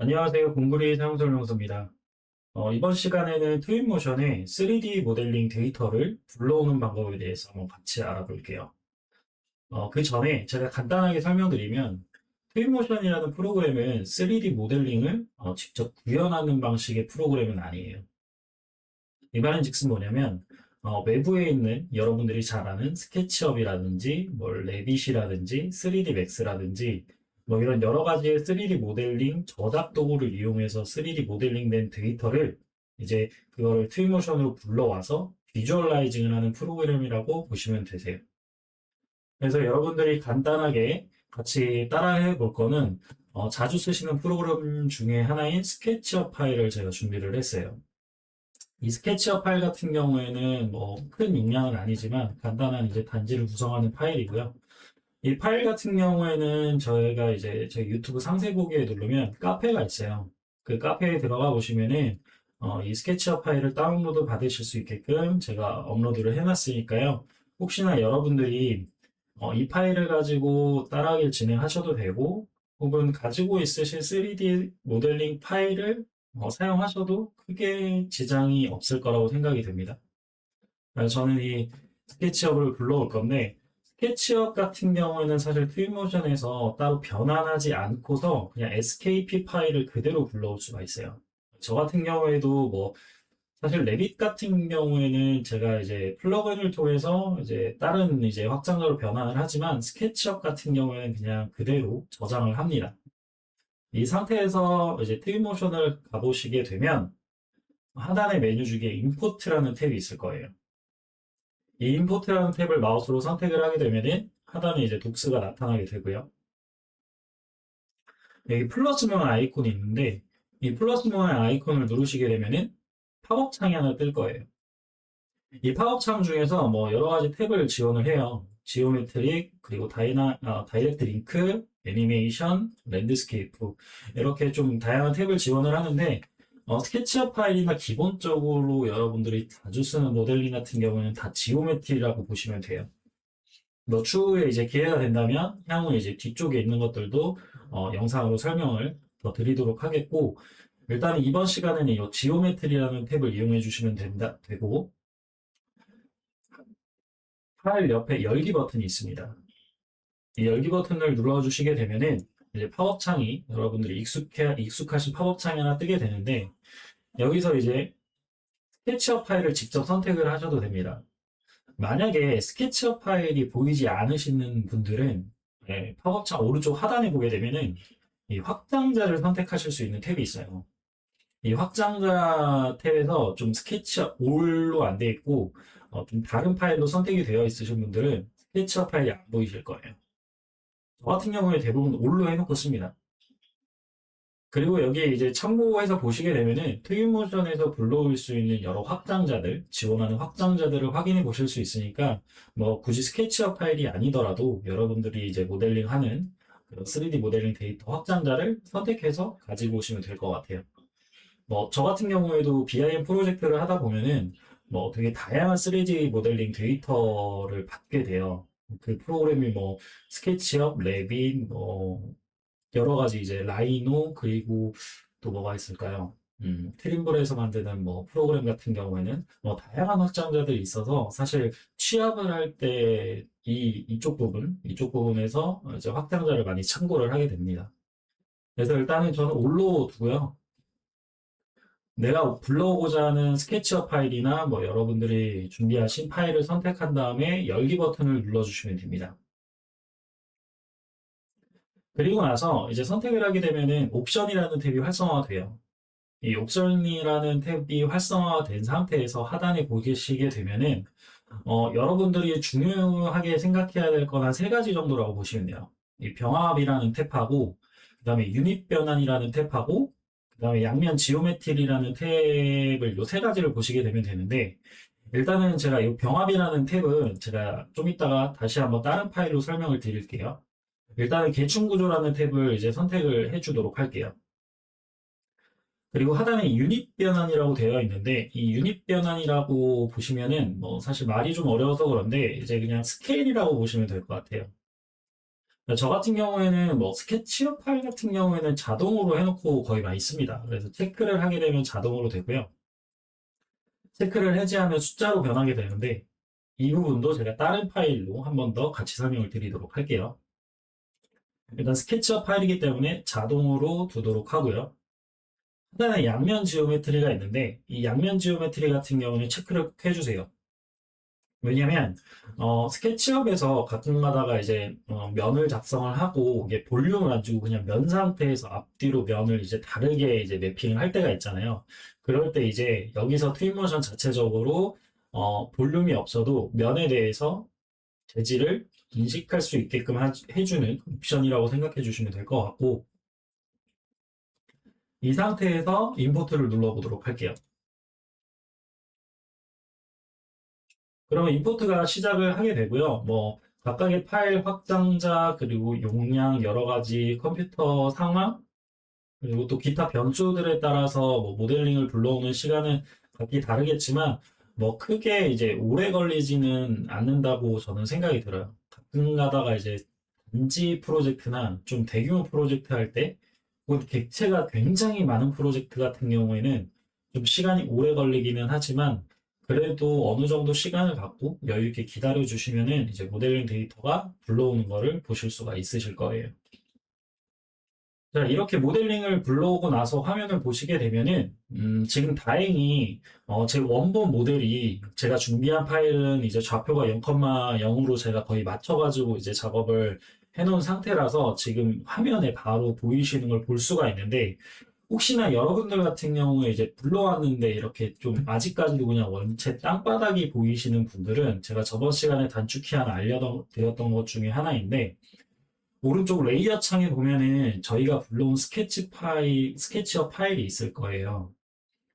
안녕하세요. 공구리 사용설명서입니다. 이번 시간에는 트윈모션의 3D 모델링 데이터를 불러오는 방법에 대해서 한번 같이 알아볼게요. 그 전에 제가 간단하게 설명드리면 트윈모션이라는 프로그램은 3D 모델링을 직접 구현하는 방식의 프로그램은 아니에요. 이 말인즉슨 뭐냐면 외부에 있는 여러분들이 잘 아는 스케치업이라든지 레빗이라든지 3D 맥스라든지 이런 여러 가지의 3D 모델링 저작 도구를 이용해서 3D 모델링된 데이터를 이제 그거를 트윈모션으로 불러와서 비주얼라이징을 하는 프로그램이라고 보시면 되세요. 그래서 여러분들이 간단하게 같이 따라해 볼 거는 자주 쓰시는 프로그램 중에 하나인 스케치업 파일을 제가 준비를 했어요. 이 스케치업 파일 같은 경우에는 큰 용량은 아니지만 간단한 이제 단지를 구성하는 파일이고요. 이 파일 같은 경우에는 저희가 이제 저희 유튜브 상세 보기에 누르면 카페가 있어요. 그 카페에 들어가 보시면은 이 스케치업 파일을 다운로드 받으실 수 있게끔 제가 업로드를 해놨으니까요. 혹시나 여러분들이 이 파일을 가지고 따라하기를 진행하셔도 되고 혹은 가지고 있으신 3D 모델링 파일을 사용하셔도 크게 지장이 없을 거라고 생각이 됩니다. 그래서 저는 이 스케치업을 불러올 건데 스케치업 같은 경우에는 사실 트윈모션에서 따로 변환하지 않고서 그냥 SKP 파일을 그대로 불러올 수가 있어요. 저 같은 경우에도 사실 레빗 같은 경우에는 제가 이제 플러그인을 통해서 이제 다른 이제 확장자로 변환을 하지만 스케치업 같은 경우에는 그냥 그대로 저장을 합니다. 이 상태에서 이제 트윈모션을 가보시게 되면 하단의 메뉴 중에 임포트라는 탭이 있을 거예요. 이 임포트라는 탭을 마우스로 선택을 하게 되면은 하단에 이제 독스가 나타나게 되고요. 여기 플러스 모양 아이콘이 있는데 이 플러스 모양 아이콘을 누르시게 되면은 팝업 창이 하나 뜰 거예요. 이 팝업 창 중에서 여러 가지 탭을 지원을 해요. 지오메트릭, 그리고 다이렉트 링크, 애니메이션, 랜드스케이프 이렇게 좀 다양한 탭을 지원을 하는데 스케치업 파일이나 기본적으로 여러분들이 자주 쓰는 모델링 같은 경우는 다 지오메트리라고 보시면 돼요. 추후에 이제 기회가 된다면 향후 이제 뒤쪽에 있는 것들도 영상으로 설명을 더 드리도록 하겠고 일단 이번 시간에는 이 지오메트리라는 탭을 이용해 주시면 되고 파일 옆에 열기 버튼이 있습니다. 이 열기 버튼을 눌러주시게 되면은 이제 팝업 창이 여러분들이 익숙하신 팝업 창이 하나 뜨게 되는데 여기서 이제 스케치업 파일을 직접 선택을 하셔도 됩니다. 만약에 스케치업 파일이 보이지 않으시는 분들은 팝업 창 오른쪽 하단에 보게 되면은 이 확장자를 선택하실 수 있는 탭이 있어요. 이 확장자 탭에서 좀 스케치업 올로 안 돼 있고 좀 다른 파일로 선택이 되어 있으신 분들은 스케치업 파일이 안 보이실 거예요. 저 같은 경우에 대부분 올로 해놓고 씁니다. 그리고 여기에 이제 참고해서 보시게 되면은 트윈모션에서 불러올 수 있는 여러 확장자들, 지원하는 확장자들을 확인해 보실 수 있으니까 굳이 스케치업 파일이 아니더라도 여러분들이 이제 모델링하는 3D 모델링 데이터 확장자를 선택해서 가지고 오시면 될 것 같아요. 저 같은 경우에도 BIM 프로젝트를 하다 보면은 되게 다양한 3D 모델링 데이터를 받게 돼요. 그 프로그램이 스케치업, 레빗, 여러 가지 이제 라이노, 그리고 또 뭐가 있을까요? 트림블에서 만드는 프로그램 같은 경우에는 다양한 확장자들이 있어서 사실 취합을 할 때 이쪽 부분에서 이제 확장자를 많이 참고를 하게 됩니다. 그래서 일단은 저는 올로 두고요. 내가 불러오고자 하는 스케치업 파일이나 여러분들이 준비하신 파일을 선택한 다음에 열기 버튼을 눌러주시면 됩니다. 그리고 나서 이제 선택을 하게 되면은 옵션이라는 탭이 활성화돼요. 이 옵션이라는 탭이 활성화된 상태에서 하단에 보시게 되면은 여러분들이 중요하게 생각해야 될 건 한 세 가지 정도라고 보시면 돼요. 이 병합이라는 탭하고 그다음에 유닛 변환이라는 탭하고 그다음에 양면 지오메트리라는 탭을 요 세 가지를 보시게 되면 되는데 일단은 제가 이 병합이라는 탭은 제가 좀 이따가 다시 한번 다른 파일로 설명을 드릴게요. 일단은 계층구조라는 탭을 이제 선택을 해주도록 할게요. 그리고 하단에 유닛 변환이라고 되어 있는데 이 유닛 변환이라고 보시면은 사실 말이 좀 어려워서 그런데 이제 그냥 스케일이라고 보시면 될 것 같아요. 저 같은 경우에는 뭐 스케치업 파일 같은 경우에는 자동으로 해놓고 거의 많이 씁니다. 그래서 체크를 하게 되면 자동으로 되고요. 체크를 해제하면 숫자로 변하게 되는데 이 부분도 제가 다른 파일로 한 번 더 같이 설명을 드리도록 할게요. 일단 스케치업 파일이기 때문에 자동으로 두도록 하고요. 하단에 양면 지오메트리가 있는데 이 양면 지오메트리 같은 경우는 체크를 꼭 해주세요. 왜냐면 스케치업에서 가끔 가다가 이제 면을 작성을 하고 이게 볼륨을 안 주고 그냥 면 상태에서 앞뒤로 면을 이제 다르게 이제 매핑을 할 때가 있잖아요. 그럴 때 이제 여기서 트윈모션 자체적으로 볼륨이 없어도 면에 대해서 재질을 인식할 수 있게끔 해주는 옵션이라고 생각해 주시면 될 것 같고, 이 상태에서 임포트를 눌러보도록 할게요. 그러면 임포트가 시작을 하게 되고요. 뭐 각각의 파일 확장자 그리고 용량 여러 가지 컴퓨터 상황 그리고 또 기타 변수들에 따라서 뭐 모델링을 불러오는 시간은 각기 다르겠지만 뭐 크게 이제 오래 걸리지는 않는다고 저는 생각이 들어요. 가끔 가다가 이제 단지 프로젝트나 좀 대규모 프로젝트 할 때, 혹은 객체가 굉장히 많은 프로젝트 같은 경우에는 좀 시간이 오래 걸리기는 하지만 그래도 어느 정도 시간을 갖고 여유 있게 기다려 주시면은 이제 모델링 데이터가 불러오는 거를 보실 수가 있으실 거예요. 자, 이렇게 모델링을 불러오고 나서 화면을 보시게 되면은, 지금 다행히, 제 원본 모델이 제가 준비한 파일은 이제 좌표가 0,0으로 제가 거의 맞춰가지고 이제 작업을 해놓은 상태라서 지금 화면에 바로 보이시는 걸 볼 수가 있는데, 혹시나 여러분들 같은 경우에 이제 불러왔는데 이렇게 좀 아직까지도 그냥 원체 땅바닥이 보이시는 분들은 제가 저번 시간에 단축키 하나 알려드렸던 것 중에 하나인데, 오른쪽 레이어 창에 보면은 저희가 불러온 스케치업 파일이 있을 거예요.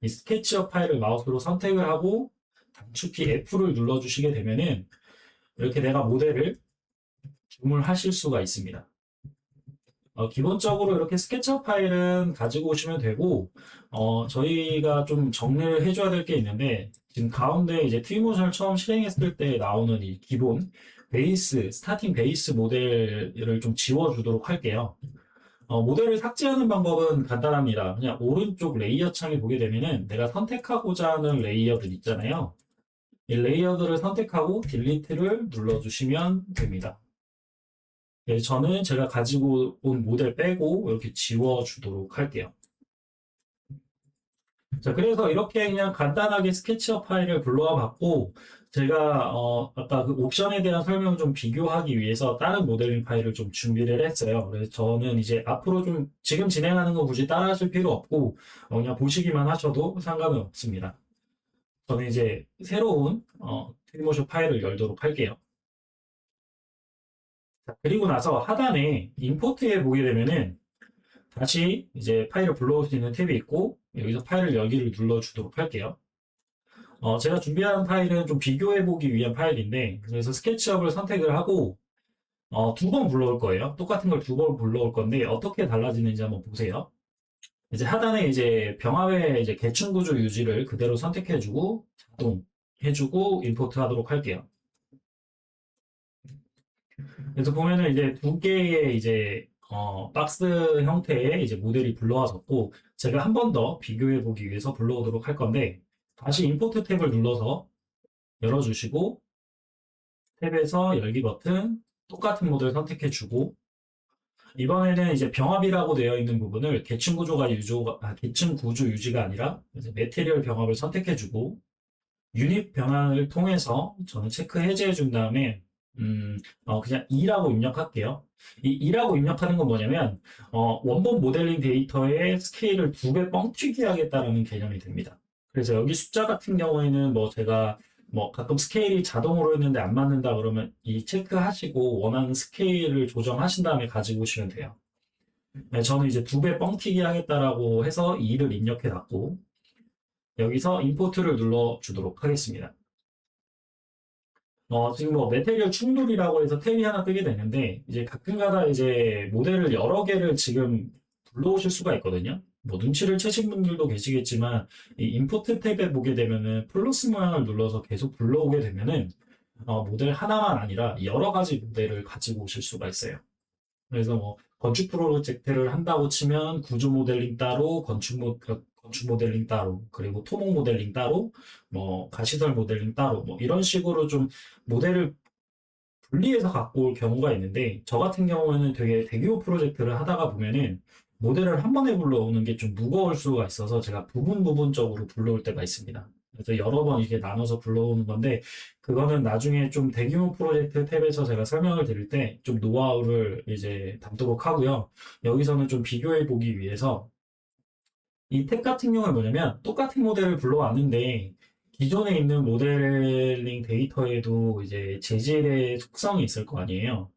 이 스케치업 파일을 마우스로 선택을 하고 단축키 F를 눌러주시게 되면은 이렇게 내가 모델을 주문하실 수가 있습니다. 기본적으로 이렇게 스케치업 파일은 가지고 오시면 되고, 저희가 좀 정리를 해줘야 될 게 있는데, 지금 가운데 이제 트위모션을 처음 실행했을 때 나오는 이 기본 스타팅 베이스 모델을 좀 지워주도록 할게요. 모델을 삭제하는 방법은 간단합니다. 그냥 오른쪽 레이어 창에 보게 되면은 내가 선택하고자 하는 레이어들 있잖아요. 이 레이어들을 선택하고 딜리트를 눌러주시면 됩니다. 네, 저는 제가 가지고 온 모델 빼고 이렇게 지워주도록 할게요. 자, 그래서 이렇게 그냥 간단하게 스케치업 파일을 불러와 봤고, 제가, 아까 그 옵션에 대한 설명을 좀 비교하기 위해서 다른 모델링 파일을 좀 준비를 했어요. 그래서 저는 이제 앞으로 좀 지금 진행하는 거 굳이 따라 하실 필요 없고, 그냥 보시기만 하셔도 상관은 없습니다. 저는 이제 새로운, 트리모션 파일을 열도록 할게요. 자, 그리고 나서 하단에 임포트에 보게 되면은 다시 이제 파일을 불러올 수 있는 탭이 있고 여기서 파일을 열기를 눌러주도록 할게요. 제가 준비한 파일은 좀 비교해보기 위한 파일인데 그래서 스케치업을 선택을 하고 두 번 불러올 거예요. 똑같은 걸 두 번 불러올 건데 어떻게 달라지는지 한번 보세요. 이제 하단에 이제 병합의 이제 계층 구조 유지를 그대로 선택해주고 자동 해주고 임포트 하도록 할게요. 그래서 보면은 이제 두 개의 이제 박스 형태의 이제 모델이 불러와졌고 제가 한 번 더 비교해 보기 위해서 불러오도록 할 건데 다시 임포트 탭을 눌러서 열어주시고 탭에서 열기 버튼 똑같은 모델 선택해 주고 이번에는 이제 병합이라고 되어 있는 부분을 계층 구조 유지가 아니라 이제 매테리얼 병합을 선택해 주고 유닛 변환을 통해서 저는 체크 해제해 준 다음에 그냥 2라고 입력할게요. 이 2라고 입력하는 건 뭐냐면 원본 모델링 데이터의 스케일을 2배 뻥튀기 하겠다는 개념이 됩니다. 그래서 여기 숫자 같은 경우에는 뭐 제가 뭐 가끔 스케일이 자동으로 했는데 안 맞는다 그러면 이 체크하시고 원하는 스케일을 조정하신 다음에 가지고 오시면 돼요. 네, 저는 이제 2배 뻥튀기 하겠다라고 해서 2를 입력해 놨고 여기서 임포트를 눌러주도록 하겠습니다. 지금 뭐 메테리얼 충돌이라고 해서 탭이 하나 뜨게 되는데 이제 가끔가다 이제 모델을 여러 개를 지금 불러오실 수가 있거든요. 뭐 눈치를 채신 분들도 계시겠지만 이 임포트 탭에 보게 되면은 플러스 모양을 눌러서 계속 불러오게 되면은 모델 하나만 아니라 여러 가지 모델을 가지고 오실 수가 있어요. 그래서 뭐 건축 프로젝트를 한다고 치면 구조 모델링 따로, 건축 모델링 따로, 그리고 토목 모델링 따로, 뭐 가시설 모델링 따로, 뭐 이런 식으로 좀 모델을 분리해서 갖고 올 경우가 있는데, 저 같은 경우에는 되게 대규모 프로젝트를 하다가 보면은 모델을 한 번에 불러오는 게 좀 무거울 수가 있어서 제가 부분적으로 불러올 때가 있습니다. 그래서 여러 번 이렇게 나눠서 불러오는 건데, 그거는 나중에 좀 대규모 프로젝트 탭에서 제가 설명을 드릴 때 좀 노하우를 이제 담도록 하고요. 여기서는 좀 비교해 보기 위해서 이 탭 같은 경우는 뭐냐면 똑같은 모델을 불러왔는데 기존에 있는 모델링 데이터에도 이제 재질의 속성이 있을 거 아니에요.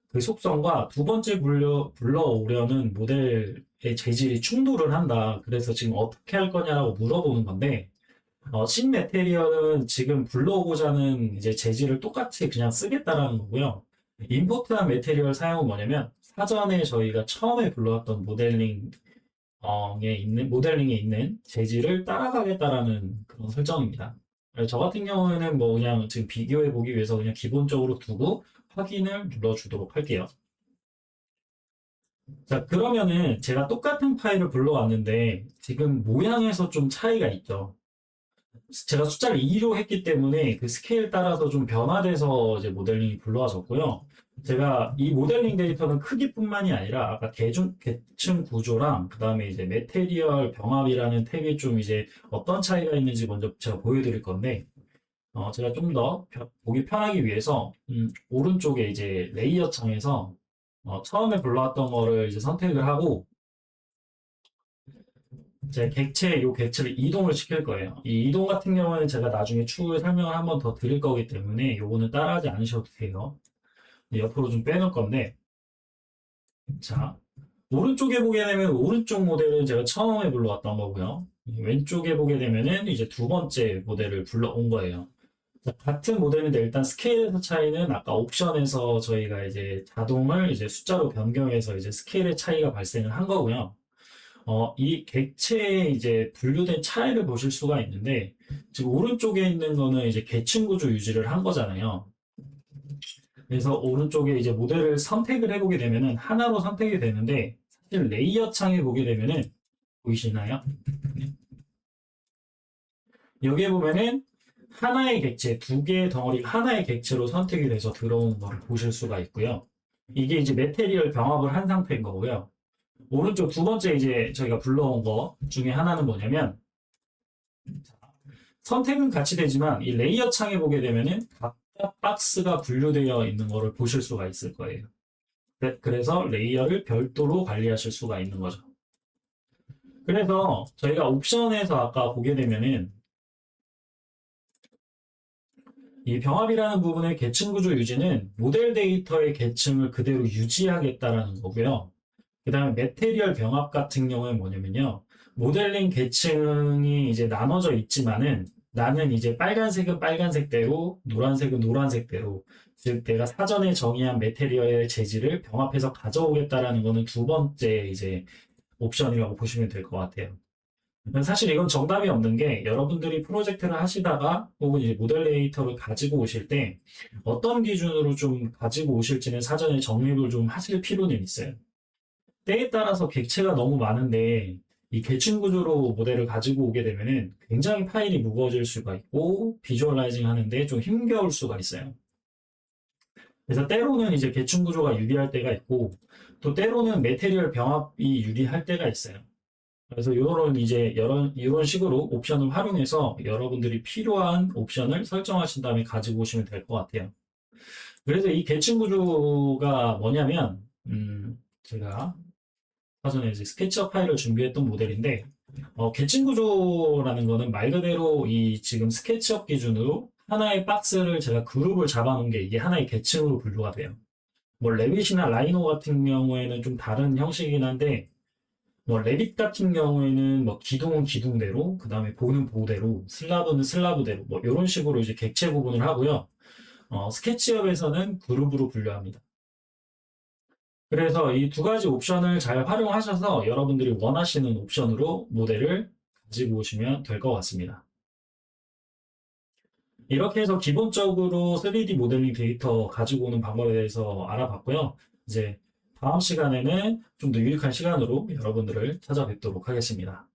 그 속성과 두 번째 불러오려는 모델의 재질이 충돌을 한다. 그래서 지금 어떻게 할 거냐라고 물어보는 건데, 신 메테리얼은 지금 불러오고자 하는 이제 재질을 똑같이 그냥 쓰겠다라는 거고요. 임포트한 메테리얼 사용은 뭐냐면, 사전에 저희가 처음에 불러왔던 모델링에 있는 재질을 따라가겠다라는 그런 설정입니다. 저 같은 경우에는 뭐 그냥 지금 비교해 보기 위해서 그냥 기본적으로 두고 확인을 눌러주도록 할게요. 자, 그러면은 제가 똑같은 파일을 불러왔는데 지금 모양에서 좀 차이가 있죠. 제가 숫자를 2로 했기 때문에 그 스케일 따라서 좀 변화돼서 이제 모델링이 불러와졌고요. 제가 이 모델링 데이터는 크기뿐만이 아니라 아까 계층 구조랑 그다음에 이제 메테리얼 병합이라는 탭이 좀 이제 어떤 차이가 있는지 먼저 제가 보여드릴 건데, 제가 좀 더 보기 편하기 위해서 오른쪽에 이제 레이어 창에서 처음에 불러왔던 거를 이제 선택을 하고 제 객체를 이동을 시킬 거예요. 이 이동 같은 경우는 제가 나중에 추후에 설명을 한번 더 드릴 거기 때문에 요거는 따라하지 않으셔도 돼요. 옆으로 좀 빼놓을 건데, 자, 오른쪽에 보게 되면 오른쪽 모델은 제가 처음에 불러왔던 거고요. 왼쪽에 보게 되면은 이제 두 번째 모델을 불러온 거예요. 자, 같은 모델인데 일단 스케일에서 차이는 아까 옵션에서 저희가 이제 자동을 이제 숫자로 변경해서 이제 스케일의 차이가 발생을 한 거고요. 이 객체의 이제 분류된 차이를 보실 수가 있는데, 지금 오른쪽에 있는 거는 이제 계층 구조 유지를 한 거잖아요. 그래서 오른쪽에 이제 모델을 선택을 해보게 되면은 하나로 선택이 되는데, 사실 레이어 창에 보게 되면은, 보이시나요? 여기에 보면은 하나의 객체, 두 개의 덩어리가 하나의 객체로 선택이 돼서 들어오는 걸 보실 수가 있고요. 이게 이제 메테리얼 병합을 한 상태인 거고요. 오른쪽 두 번째 이제 저희가 불러온 거 중에 하나는 뭐냐면, 선택은 같이 되지만 이 레이어 창에 보게 되면은 각각 박스가 분류되어 있는 것을 보실 수가 있을 거예요. 그래서 레이어를 별도로 관리하실 수가 있는 거죠. 그래서 저희가 옵션에서 아까 보게 되면은 이 병합이라는 부분의 계층 구조 유지는 모델 데이터의 계층을 그대로 유지하겠다라는 거고요. 그 다음에 메테리얼 병합 같은 경우는 뭐냐면요. 모델링 계층이 이제 나눠져 있지만은 나는 이제 빨간색은 빨간색대로, 노란색은 노란색대로, 즉 내가 사전에 정의한 메테리얼의 재질을 병합해서 가져오겠다라는 거는 두 번째 이제 옵션이라고 보시면 될 것 같아요. 사실 이건 정답이 없는 게 여러분들이 프로젝트를 하시다가 혹은 이제 모델 데이터를 가지고 오실 때 어떤 기준으로 좀 가지고 오실지는 사전에 정립을 좀 하실 필요는 있어요. 때에 따라서 객체가 너무 많은데 이 계층 구조로 모델을 가지고 오게 되면은 굉장히 파일이 무거워질 수가 있고 비주얼라이징 하는데 좀 힘겨울 수가 있어요. 그래서 때로는 이제 계층 구조가 유리할 때가 있고 또 때로는 메테리얼 병합이 유리할 때가 있어요. 그래서 이런 식으로 옵션을 활용해서 여러분들이 필요한 옵션을 설정하신 다음에 가지고 오시면 될 것 같아요. 그래서 이 계층 구조가 뭐냐면, 제가 사전에 이제 스케치업 파일을 준비했던 모델인데, 계층 구조라는 거는 말 그대로 이 지금 스케치업 기준으로 하나의 박스를 제가 그룹을 잡아놓은 게 이게 하나의 계층으로 분류가 돼요. 뭐 레빗이나 라이노 같은 경우에는 좀 다른 형식이긴 한데, 뭐 레빗 같은 경우에는 뭐 기둥은 기둥대로, 그 다음에 보는 보대로, 슬라브는 슬라브대로, 뭐 이런 식으로 이제 객체 구분을 하고요. 스케치업에서는 그룹으로 분류합니다. 그래서 이 두 가지 옵션을 잘 활용하셔서 여러분들이 원하시는 옵션으로 모델을 가지고 오시면 될 것 같습니다. 이렇게 해서 기본적으로 3D 모델링 데이터 가지고 오는 방법에 대해서 알아봤고요. 이제 다음 시간에는 좀 더 유익한 시간으로 여러분들을 찾아뵙도록 하겠습니다.